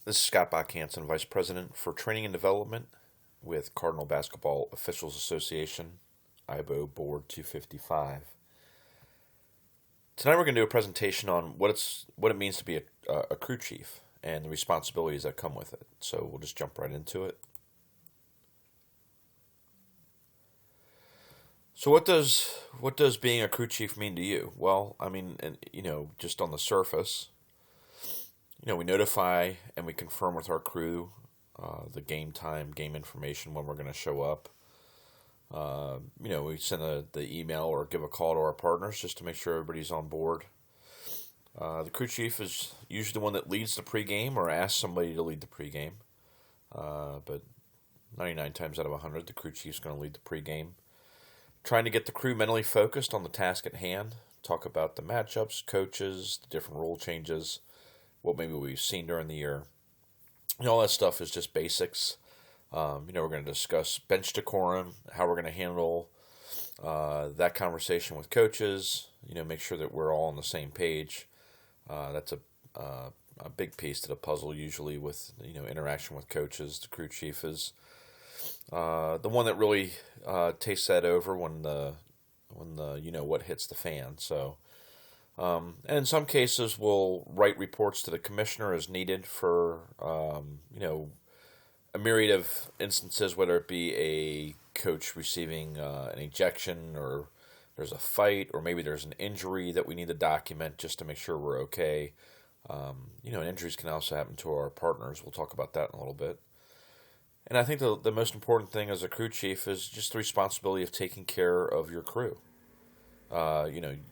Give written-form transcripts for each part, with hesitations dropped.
This is Scott Bach-Hansen, Vice President for Training and Development with Cardinal Basketball Officials Association, IBO Board 255. Tonight we're going to do a presentation on what it means to be a crew chief and the responsibilities that come with it. So we'll just jump right into it. So what does being a crew chief mean to you? Well, I mean, just on the surface, we notify and we confirm with our crew the game time, game information, when we're going to show up. We send the email or give a call to our partners just to make sure everybody's on board. The crew chief is usually the one that leads the pregame or asks somebody to lead the pregame. But 99 times out of 100, the crew chief's going to lead the pregame. Trying to get the crew mentally focused on the task at hand. Talk about the matchups, coaches, the different rule changes, what maybe we've seen during the year. All that stuff is just basics. We're going to discuss bench decorum, how we're going to handle that conversation with coaches. Make sure that we're all on the same page. That's a big piece to the puzzle usually with interaction with coaches. The crew chief is the one that really takes that over when the what hits the fan. So. And in some cases, we'll write reports to the commissioner as needed for, a myriad of instances, whether it be a coach receiving an ejection or there's a fight or maybe there's an injury that we need to document just to make sure we're okay. And injuries can also happen to our partners. We'll talk about that in a little bit. And I think the most important thing as a crew chief is just the responsibility of taking care of your crew.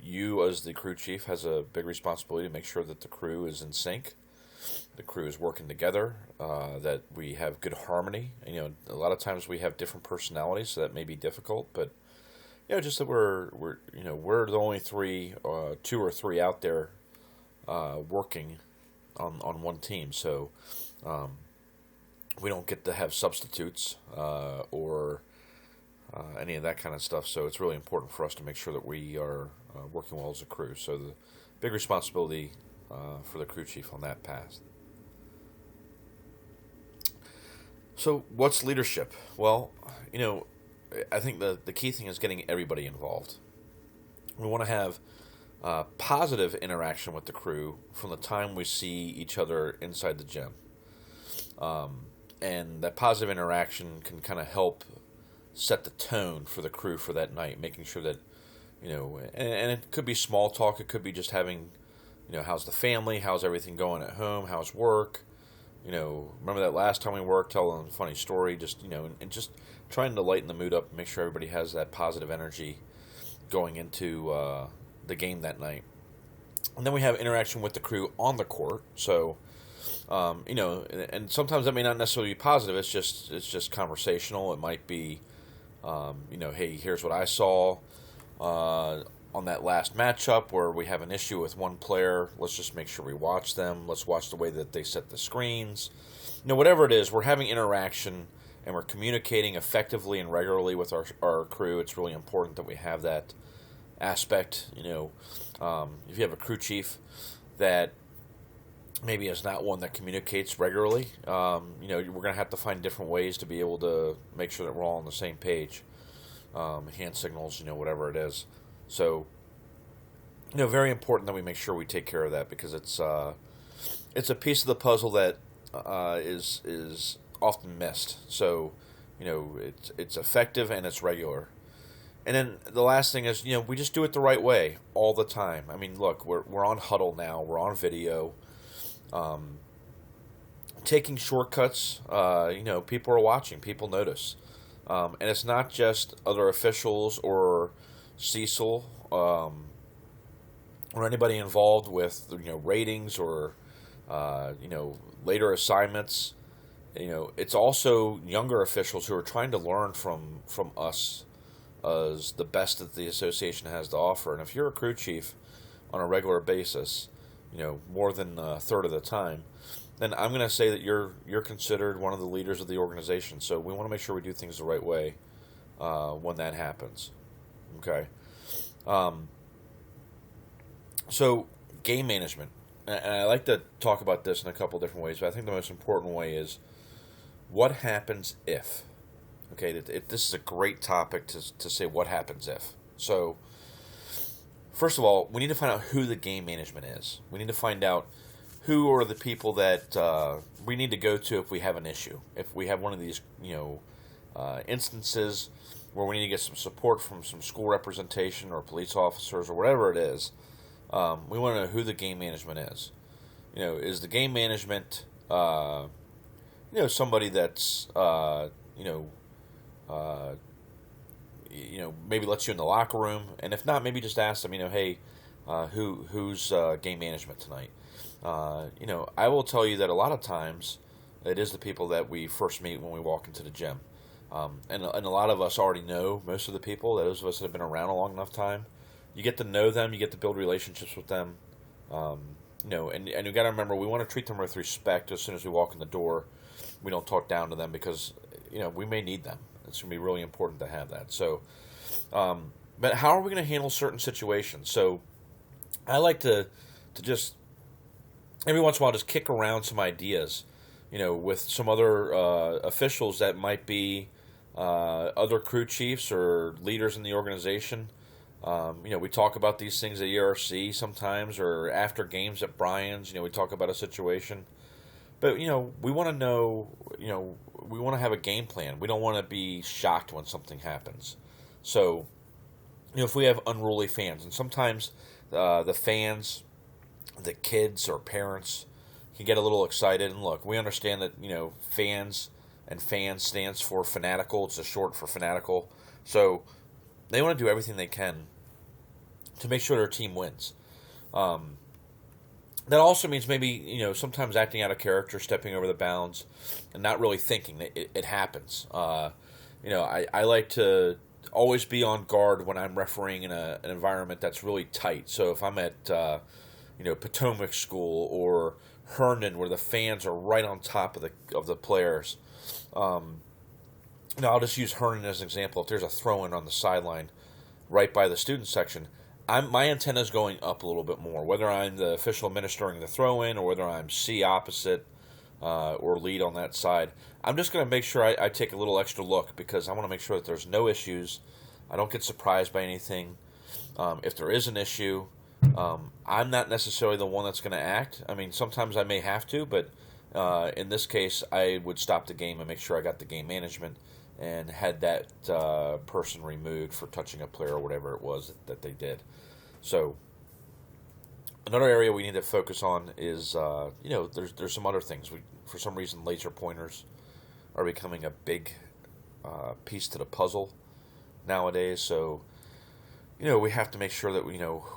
You as the crew chief has a big responsibility to make sure that the crew is in sync, the crew is working together, that we have good harmony. A lot of times we have different personalities, so that may be difficult. But just that we're the only two or three out there working on one team. So we don't get to have substitutes or any of that kind of stuff. So it's really important for us to make sure that we are working well as a crew. So the big responsibility for the crew chief on that path. So what's leadership? Well, I think the key thing is getting everybody involved. We want to have positive interaction with the crew from the time we see each other inside the gym. And that positive interaction can kind of help set the tone for the crew for that night, making sure that, and it could be small talk. It could be just having, how's the family? How's everything going at home? How's work? Remember that last time we worked, telling a funny story, just, and just trying to lighten the mood up and make sure everybody has that positive energy going into the game that night. And then we have interaction with the crew on the court. So, and sometimes that may not necessarily be positive. It's just conversational. It might be, hey, here's what I saw on that last matchup where we have an issue with one player. Let's just make sure we watch them. Let's watch the way that they set the screens. Whatever it is, we're having interaction and we're communicating effectively and regularly with our crew. It's really important that we have that aspect. If you have a crew chief that maybe is not one that communicates regularly, we're going to have to find different ways to be able to make sure that we're all on the same page. Hand signals, whatever it is. So, very important that we make sure we take care of that because it's a piece of the puzzle that is often missed. So, it's effective and it's regular. And then the last thing is, we just do it the right way all the time. I mean, look, we're on huddle now. We're on video. Taking shortcuts, people are watching, people notice. And it's not just other officials or Cecil or anybody involved with, ratings or, later assignments. It's also younger officials who are trying to learn from us as the best that the association has to offer. And if you're a crew chief on a regular basis, more than a third of the time, then I'm going to say that you're considered one of the leaders of the organization. So we want to make sure we do things the right way when that happens. Okay. So game management. and I like to talk about this in a couple different ways, but I think the most important way is what happens if. Okay, this is a great topic to say what happens if. So, first of all, we need to find out who the game management is. We need to find out who are the people that we need to go to if we have an issue. If we have one of these, instances where we need to get some support from some school representation or police officers or whatever it is, we want to know who the game management is. Is the game management, somebody that's, maybe lets you in the locker room, and if not, maybe just ask them, hey, who's game management tonight? I will tell you that a lot of times it is the people that we first meet when we walk into the gym. And a lot of us already know most of the people, those of us that have been around a long enough time. You get to know them, you get to build relationships with them. And you got to remember, we want to treat them with respect as soon as we walk in the door. We don't talk down to them because, we may need them. It's going to be really important to have that. So, but how are we going to handle certain situations? So, I like to just every once in a while just kick around some ideas, with some other officials that might be other crew chiefs or leaders in the organization. We talk about these things at ERC sometimes, or after games at Brian's. We talk about a situation, but we want to know. We want to have a game plan. We don't want to be shocked when something happens. So, if we have unruly fans, and sometimes the fans, the kids or parents can get a little excited. And look, we understand that, fans stands for fanatical. It's a short for fanatical. So they want to do everything they can to make sure their team wins. That also means maybe, sometimes acting out of character, stepping over the bounds, and not really thinking. It happens. I like to always be on guard when I'm refereeing in an environment that's really tight. So if I'm at, Potomac School or Herndon, where the fans are right on top of the players. I'll just use Herndon as an example. If there's a throw-in on the sideline right by the student section, my antenna is going up a little bit more, whether I'm the official administering the throw-in or whether I'm C opposite or lead on that side. I'm just going to make sure I take a little extra look because I want to make sure that there's no issues. I don't get surprised by anything. If there is an issue, I'm not necessarily the one that's going to act. I mean, sometimes I may have to, but in this case, I would stop the game and make sure I got the game management and had that person removed for touching a player or whatever it was that they did. So another area we need to focus on is, there's some other things. For some reason, laser pointers are becoming a big piece to the puzzle nowadays. So, we have to make sure that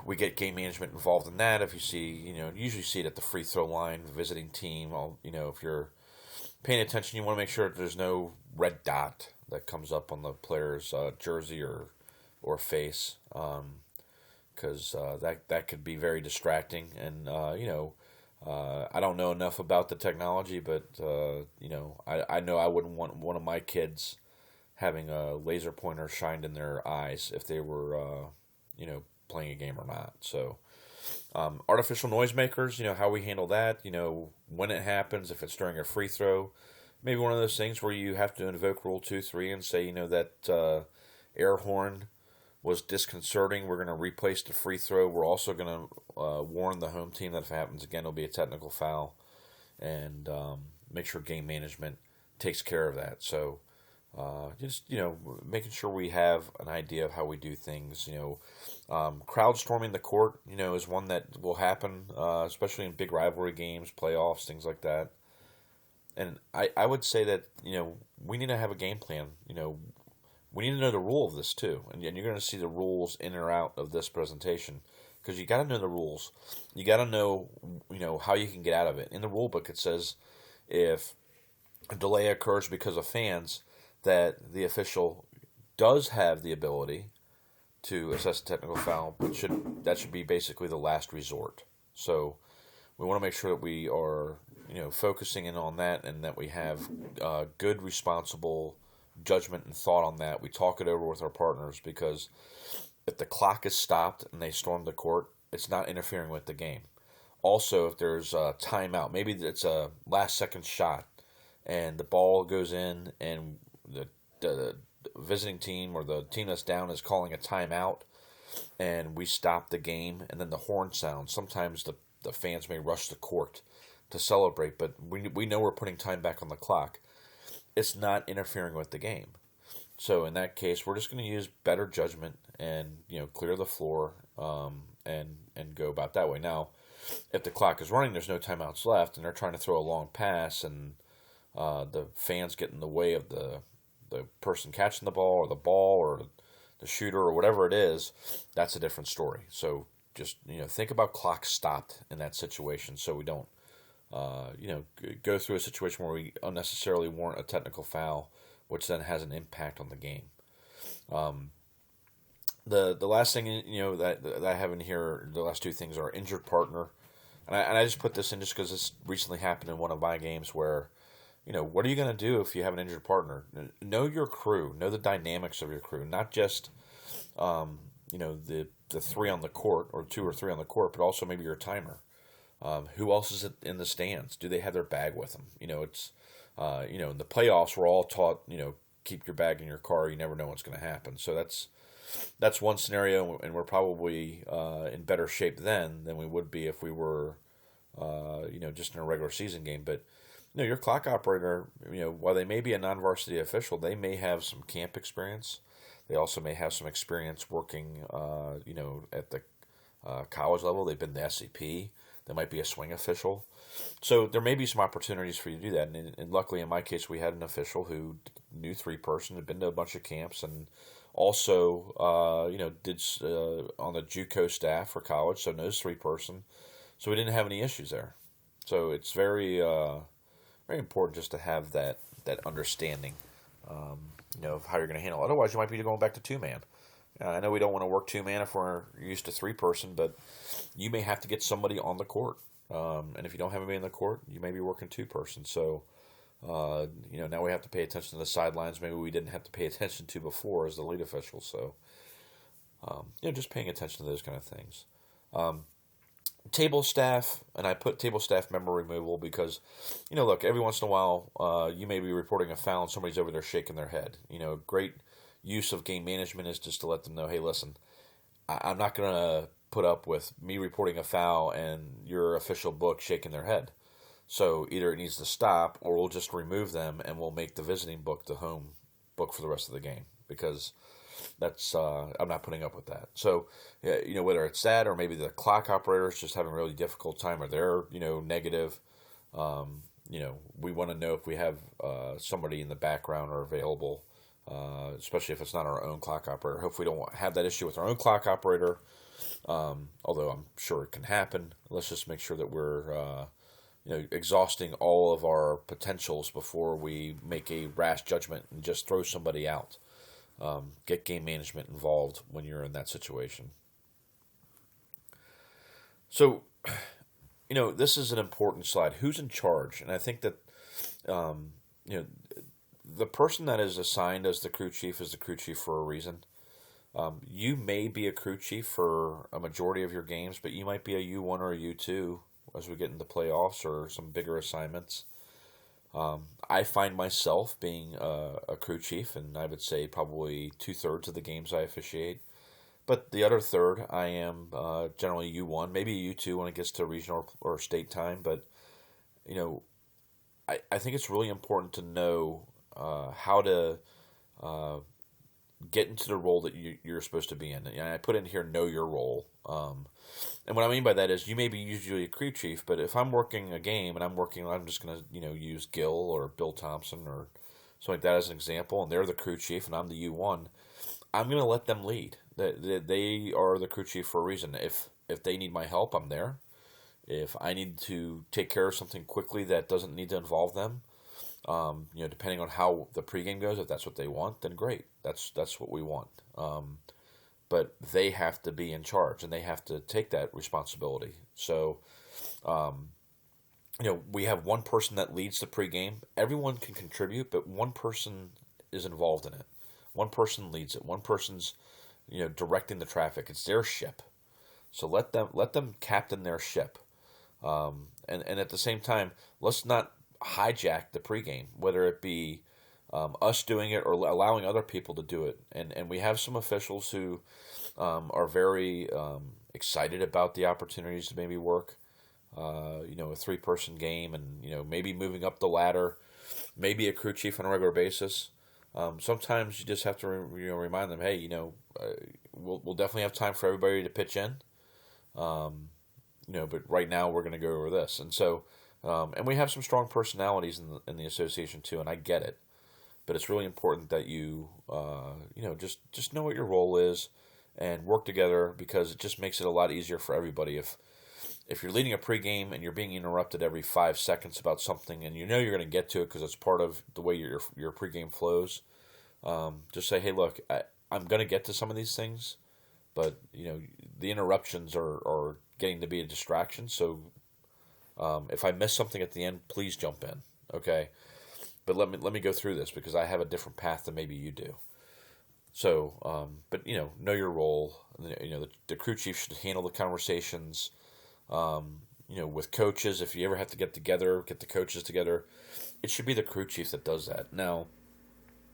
we get game management involved in that. If you see, you usually see it at the free throw line, the visiting team. If you're paying attention, you want to make sure that there's no red dot that comes up on the player's jersey or face, because that could be very distracting. And I don't know enough about the technology, but I know I wouldn't want one of my kids having a laser pointer shined in their eyes if they were, playing a game or not. So, artificial noisemakers, how we handle that, when it happens, if it's during a free throw, maybe one of those things where you have to invoke Rule 2-3 and say, that air horn was disconcerting. We're going to replace the free throw. We're also going to warn the home team that if it happens again, it'll be a technical foul, and make sure game management takes care of that. So, just making sure we have an idea of how we do things. Crowd storming the court, is one that will happen, especially in big rivalry games, playoffs, things like that. And I would say that we need to have a game plan. We need to know the rule of this too, and you're going to see the rules in or out of this presentation because you got to know the rules. You got to know how you can get out of it. In the rule book, it says if a delay occurs because of fans, that the official does have the ability to assess a technical foul, but that should be basically the last resort. So we want to make sure that we are, focusing in on that, and that we have good, responsible judgment and thought on that. We talk it over with our partners, because if the clock is stopped and they storm the court, it's not interfering with the game. Also, if there's a timeout, maybe it's a last second shot, and the ball goes in, and the visiting team or the team that's down is calling a timeout, and we stop the game, and then the horn sounds. Sometimes the fans may rush the court to celebrate, but we know we're putting time back on the clock. It's not interfering with the game. So in that case, we're just going to use better judgment and clear the floor, and go about that way. Now, if the clock is running, there's no timeouts left, and they're trying to throw a long pass, and the fans get in the way of the person catching the ball or the shooter or whatever it is, that's a different story. So just think about clock stopped in that situation, so we don't go through a situation where we unnecessarily warrant a technical foul, which then has an impact on the game. The last thing that I have in here, the last two things are injured partner, and I just put this in just because this recently happened in one of my games where, what are you going to do if you have an injured partner? Know your crew, know the dynamics of your crew, not just the three on the court or two or three on the court, but also maybe your timer. Who else is in the stands? Do they have their bag with them? It's in the playoffs we're all taught keep your bag in your car. You never know what's going to happen. So that's one scenario, and we're probably in better shape then than we would be if we were, just in a regular season game. But your clock operator, while they may be a non-varsity official, they may have some camp experience. They also may have some experience working, at the college level. They've been the SCP. They might be a swing official. So there may be some opportunities for you to do that. And luckily, in my case, we had an official who knew three-person, had been to a bunch of camps, and also, did on the JUCO staff for college, so knows three-person. So we didn't have any issues there. So it's very, very important just to have that understanding, of how you're going to handle it. Otherwise, you might be going back to two-man. I know we don't want to work two-man if we're used to three-person, but you may have to get somebody on the court. And if you don't have anybody on the court, you may be working two-person. So, now we have to pay attention to the sidelines maybe we didn't have to pay attention to before as the lead official. So, just paying attention to those kind of things. Table staff, and I put table staff member removal because, look, every once in a while, you may be reporting a foul and somebody's over there shaking their head. Great use of game management is just to let them know, hey, listen, I'm not going to put up with me reporting a foul and your official book shaking their head. So either it needs to stop, or we'll just remove them and we'll make the visiting book the home book for the rest of the game, because that's I'm not putting up with that. So whether it's that or maybe the clock operator is just having a really difficult time, or they're negative. We want to know if we have somebody in the background or available. Especially if it's not our own clock operator. Hopefully we don't have that issue with our own clock operator, although I'm sure it can happen. Let's just make sure that we're exhausting all of our potentials before we make a rash judgment and just throw somebody out. Get game management involved when you're in that situation. So, this is an important slide. Who's in charge? And I think that, the person that is assigned as the crew chief is the crew chief for a reason. You may be a crew chief for a majority of your games, but you might be a U1 or a U2 as we get into playoffs or some bigger assignments. I find myself being a crew chief, and I would say probably 2/3 of the games I officiate. But the other third, I am generally U1, maybe U2 when it gets to regional or state time. But, I think it's really important to know how to get into the role that you're supposed to be in. And I put in here, know your role. And what I mean by that is you may be usually a crew chief, but if I'm working a game and I'm just going to, use Gil or Bill Thompson or something like that as an example, and they're the crew chief and I'm the U1, I'm going to let them lead. They are the crew chief for a reason. If they need my help, I'm there. If I need to take care of something quickly that doesn't need to involve them, depending on how the pregame goes, if that's what they want, then great. That's what we want. But they have to be in charge, and they have to take that responsibility. So, we have one person that leads the pregame. Everyone can contribute, but one person is involved in it. One person leads it. One person's, directing the traffic. It's their ship. So let them captain their ship. And at the same time, let's not hijack the pregame, whether it be us doing it or allowing other people to do it. And we have some officials who are very excited about the opportunities to maybe work, a 3-person game, and maybe moving up the ladder, maybe a crew chief on a regular basis. Sometimes you just have to remind them, hey, we'll definitely have time for everybody to pitch in. But right now we're going to go over this, and so and we have some strong personalities in the association too, and I get it, but it's really important that you just know what your role is and work together, because it just makes it a lot easier for everybody. If you're leading a pregame and you're being interrupted every 5 seconds about something, and you're going to get to it because it's part of the way your pregame flows, just say, hey, look, I'm going to get to some of these things, but the interruptions are getting to be a distraction. So if I miss something at the end, please jump in, okay? But let me go through this because I have a different path than maybe you do. So, but know your role. The crew chief should handle the conversations. With coaches, if you ever have to get the coaches together, it should be the crew chief that does that. Now,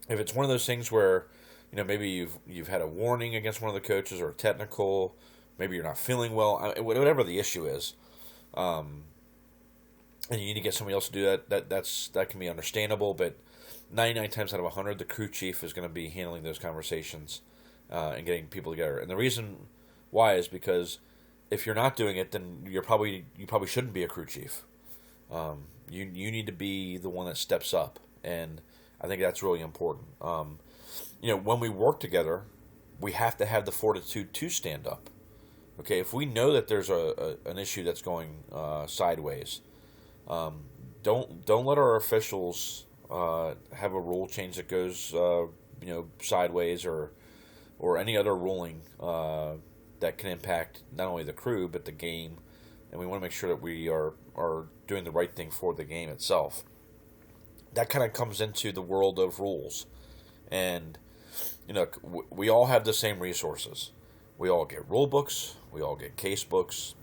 if it's one of those things where, maybe you've had a warning against one of the coaches or a technical, maybe you're not feeling well, whatever the issue is, and you need to get somebody else to do that can be understandable, but 99 times out of 100, the crew chief is going to be handling those conversations and getting people together. And the reason why is because if you're not doing it, then you probably shouldn't be a crew chief. You need to be the one that steps up, and I think that's really important. When we work together, we have to have the fortitude to stand up. Okay, if we know that there's an issue that's going sideways, don't let our officials have a rule change that goes sideways or any other ruling that can impact not only the crew but the game, and we want to make sure that we are doing the right thing for the game itself. That kind of comes into the world of rules, and we all have the same resources. We all get rule books, we all get case books,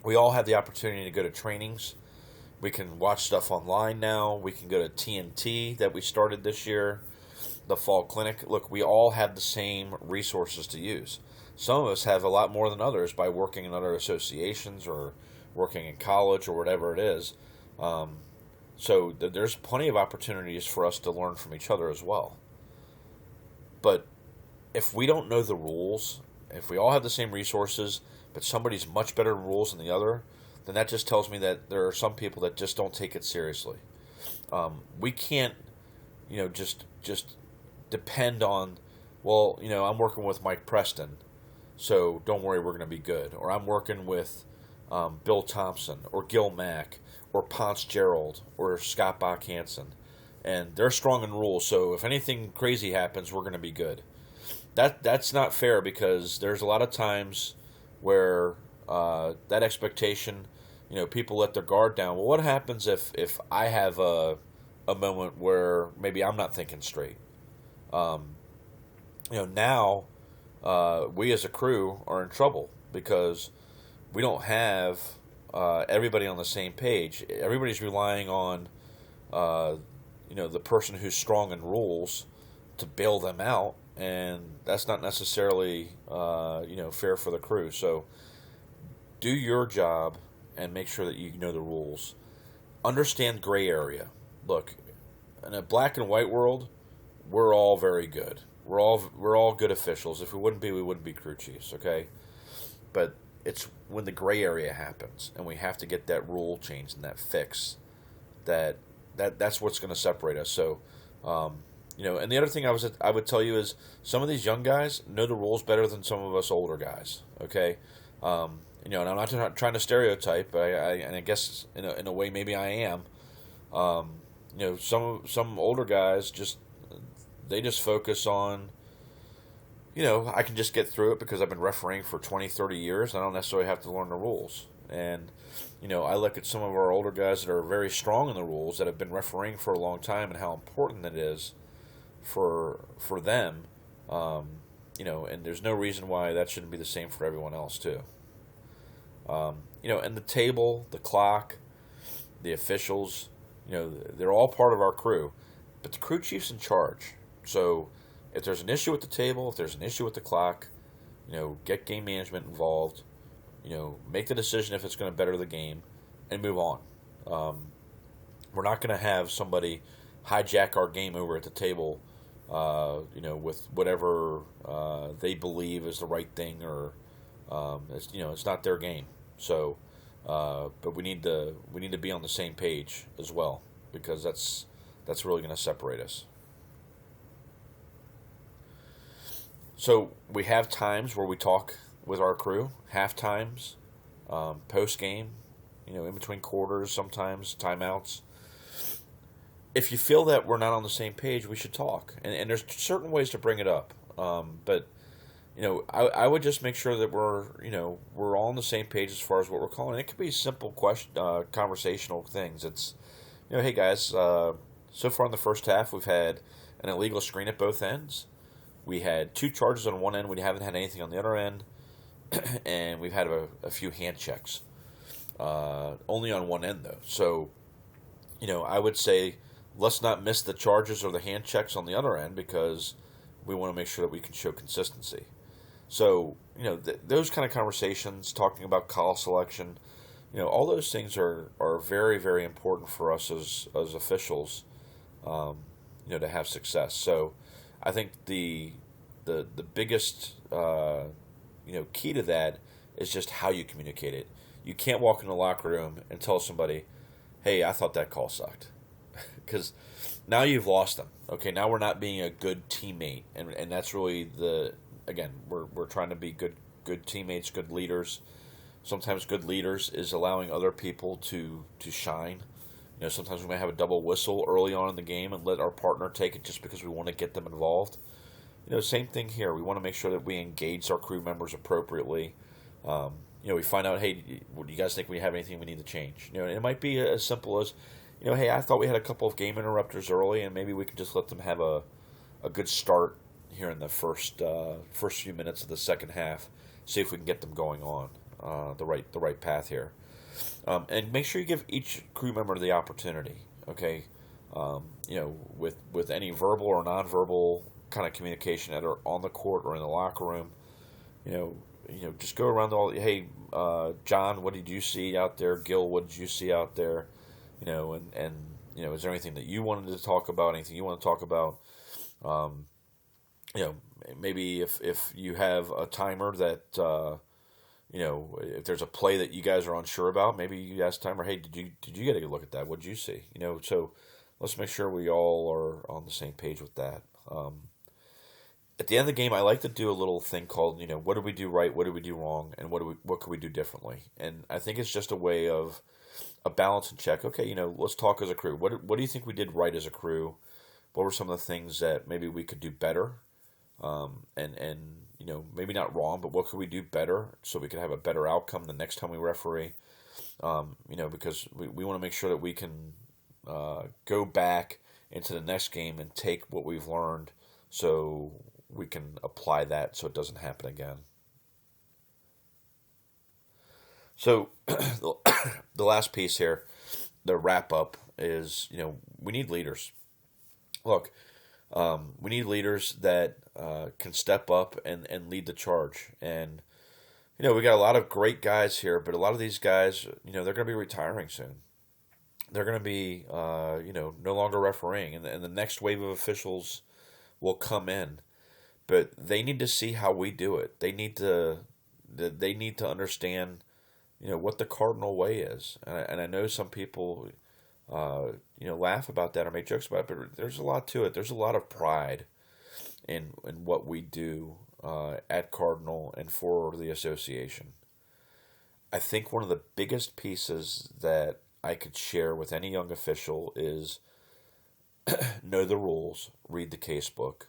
we all have the opportunity to go to trainings. We can watch stuff online now. We can go to TNT that we started this year, the fall clinic. Look, we all have the same resources to use. Some of us have a lot more than others by working in other associations or working in college or whatever it is. So there's plenty of opportunities for us to learn from each other as well. But if we don't know the rules, if we all have the same resources, but somebody's much better at rules than the other, then that just tells me that there are some people that just don't take it seriously. We can't, just depend on, I'm working with Mike Preston, so don't worry, we're going to be good. Or I'm working with Bill Thompson or Gil Mack or Ponce Gerald or Scott Bach-Hansen, and they're strong in rules, so if anything crazy happens, we're going to be good. That's not fair, because there's a lot of times where that expectation, people let their guard down. Well, what happens if I have a moment where maybe I'm not thinking straight? Now we as a crew are in trouble because we don't have everybody on the same page. Everybody's relying on the person who's strong in rules to bail them out, and that's not necessarily fair for the crew. So do your job and make sure that you know the rules. Understand gray area. Look, in a black and white world, we're all very good. We're all good officials. If we wouldn't be crew chiefs, okay? But it's when the gray area happens and we have to get that rule changed and that fix, that's what's going to separate us. So, and the other thing I would tell you is some of these young guys know the rules better than some of us older guys, okay? And I'm not trying to stereotype, but I guess in a way maybe I am. Some older guys just focus on, I can just get through it because I've been refereeing for 20, 30 years. I don't necessarily have to learn the rules. And, I look at some of our older guys that are very strong in the rules, that have been refereeing for a long time, and how important it is for them. And there's no reason why that shouldn't be the same for everyone else too. and the table, the clock, the officials, they're all part of our crew, but the crew chief's in charge. So if there's an issue with the table, if there's an issue with the clock, get game management involved. Make the decision if it's going to better the game, and move on. We're not going to have somebody hijack our game over at the table, with whatever they believe is the right thing, or it's not their game. So, but we need to be on the same page as well, because that's really going to separate us. So we have times where we talk with our crew, half times, post game, in between quarters, sometimes timeouts. If you feel that we're not on the same page, we should talk. And there's certain ways to bring it up. But I would just make sure that we're all on the same page as far as what we're calling. It could be simple conversational things. It's, hey guys, so far in the first half we've had an illegal screen at both ends. We had 2 charges on one end. We haven't had anything on the other end. And we've had a few hand checks. Only on one end, though. So, I would say let's not miss the charges or the hand checks on the other end, because we want to make sure that we can show consistency. So, those kind of conversations, talking about call selection, all those things are very, very important for us as officials, to have success. So, I think the biggest key to that is just how you communicate it. You can't walk in the locker room and tell somebody, "Hey, I thought that call sucked," because now you've lost them. Okay, now we're not being a good teammate, and that's really we're trying to be good teammates, good leaders. Sometimes good leaders is allowing other people to shine. Sometimes we might have a double whistle early on in the game and let our partner take it just because we want to get them involved. Same thing here. We want to make sure that we engage our crew members appropriately. We find out, hey, do you guys think we have anything we need to change? And it might be as simple as, hey, I thought we had a couple of game interrupters early, and maybe we can just let them have a good start here in the first few minutes of the second half. See if we can get them going on the right path here. And make sure you give each crew member the opportunity, okay? With any verbal or nonverbal kind of communication, either on the court or in the locker room, just go around hey, John, what did you see out there? Gil, what did you see out there? And is there anything that you wanted to talk about? Anything you want to talk about? Maybe if you have a timer that. If there's a play that you guys are unsure about, maybe you ask timer, hey, did you get a good look at that? What did you see? So let's make sure we all are on the same page with that. At the end of the game, I like to do a little thing called, what did we do right? What did we do wrong? And what could we do differently? And I think it's just a way of a balance and check. Okay, let's talk as a crew. What do you think we did right as a crew? What were some of the things that maybe we could do better? And maybe not wrong, but what could we do better so we could have a better outcome the next time we referee? Because we want to make sure that we can go back into the next game and take what we've learned so we can apply that so it doesn't happen again. So the last piece here, the wrap up, is, we need leaders. Look, we need leaders that can step up and lead the charge. And, we got a lot of great guys here, but a lot of these guys, they're going to be retiring soon. They're going to be, no longer refereeing. And the next wave of officials will come in. But they need to see how we do it. They need to understand, what the Cardinal way is. And I know some people, laugh about that or make jokes about it, but there's a lot to it. There's a lot of pride in what we do at Cardinal and for the association. I think one of the biggest pieces that I could share with any young official is know the rules, read the case book,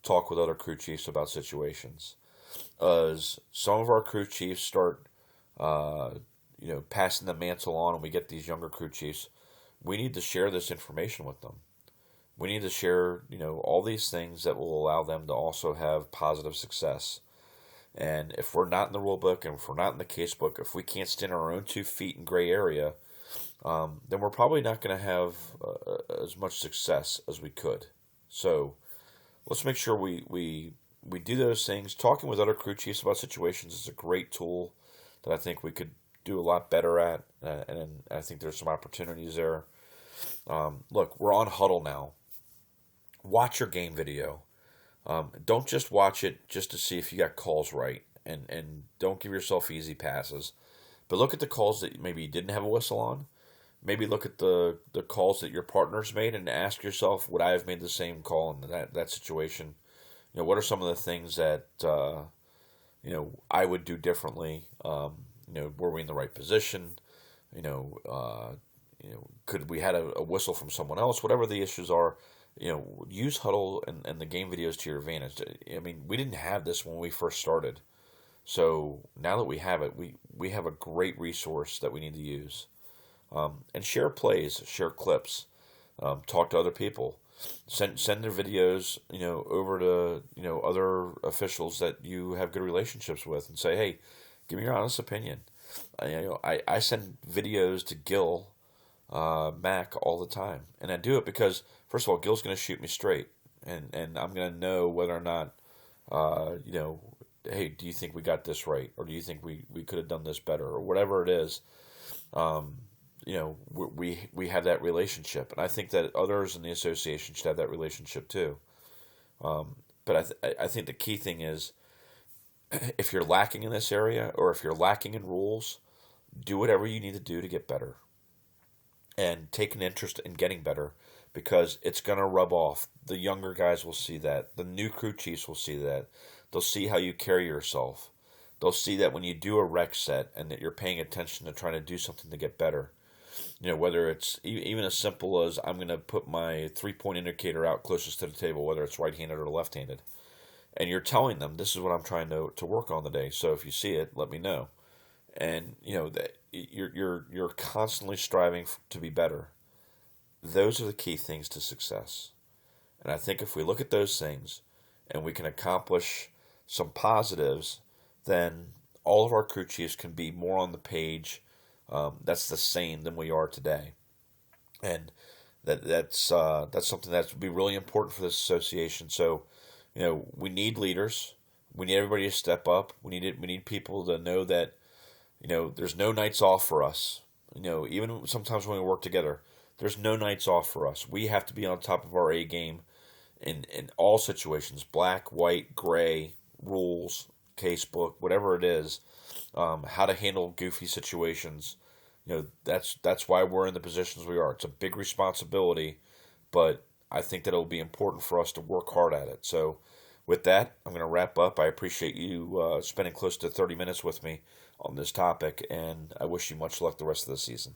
talk with other crew chiefs about situations. As some of our crew chiefs start, passing the mantle on, and we get these younger crew chiefs, we need to share this information with them. We need to share, all these things that will allow them to also have positive success. And if we're not in the rule book and if we're not in the case book, if we can't stand on our own 2 feet in gray area, then we're probably not going to have as much success as we could. So let's make sure we do those things. Talking with other crew chiefs about situations is a great tool that I think we could do a lot better at, and I think there's some opportunities there. Look, we're on Huddle now. Watch your game video. Don't just watch it just to see if you got calls right, and don't give yourself easy passes. But look at the calls that maybe you didn't have a whistle on. Maybe look at the calls that your partners made and ask yourself, would I have made the same call in that situation? What are some of the things that I would do differently? Were we in the right position? Could we had a whistle from someone else? Whatever the issues are, use Huddle and the game videos to your advantage. I mean, we didn't have this when we first started. So now that we have it, we have a great resource that we need to use. And share plays, share clips, talk to other people, send their videos, over to other officials that you have good relationships with, and say, hey, give me your honest opinion. I send videos to Gil Mac all the time, and I do it because first of all, Gil's going to shoot me straight, and I'm going to know whether or not, hey, do you think we got this right, or do you think we could have done this better, or whatever it is. We have that relationship, and I think that others in the association should have that relationship too. But I think the key thing is, if you're lacking in this area, or if you're lacking in rules, do whatever you need to do to get better, and take an interest in getting better, because it's going to rub off. The younger guys will see that. The new crew chiefs will see that. They'll see how you carry yourself. They'll see that when you do a rec set and that you're paying attention to trying to do something to get better. Whether it's even as simple as I'm going to put my 3-point indicator out closest to the table, whether it's right-handed or left-handed. And you're telling them, this is what I'm trying to work on today. So if you see it, let me know. And, that you're constantly striving to be better. Those are the key things to success. And I think if we look at those things and we can accomplish some positives, then all of our crew chiefs can be more on the page that's the same than we are today. And that's something that would be really important for this association. So, we need leaders. We need everybody to step up. We need people to know that, there's no nights off for us. Even sometimes when we work together, there's no nights off for us. We have to be on top of our A game in all situations, black, white, gray, rules, casebook, whatever it is, how to handle goofy situations. That's why we're in the positions we are. It's a big responsibility, but I think that it'll be important for us to work hard at it. So with that, I'm going to wrap up. I appreciate you spending close to 30 minutes with me on this topic, and I wish you much luck the rest of the season.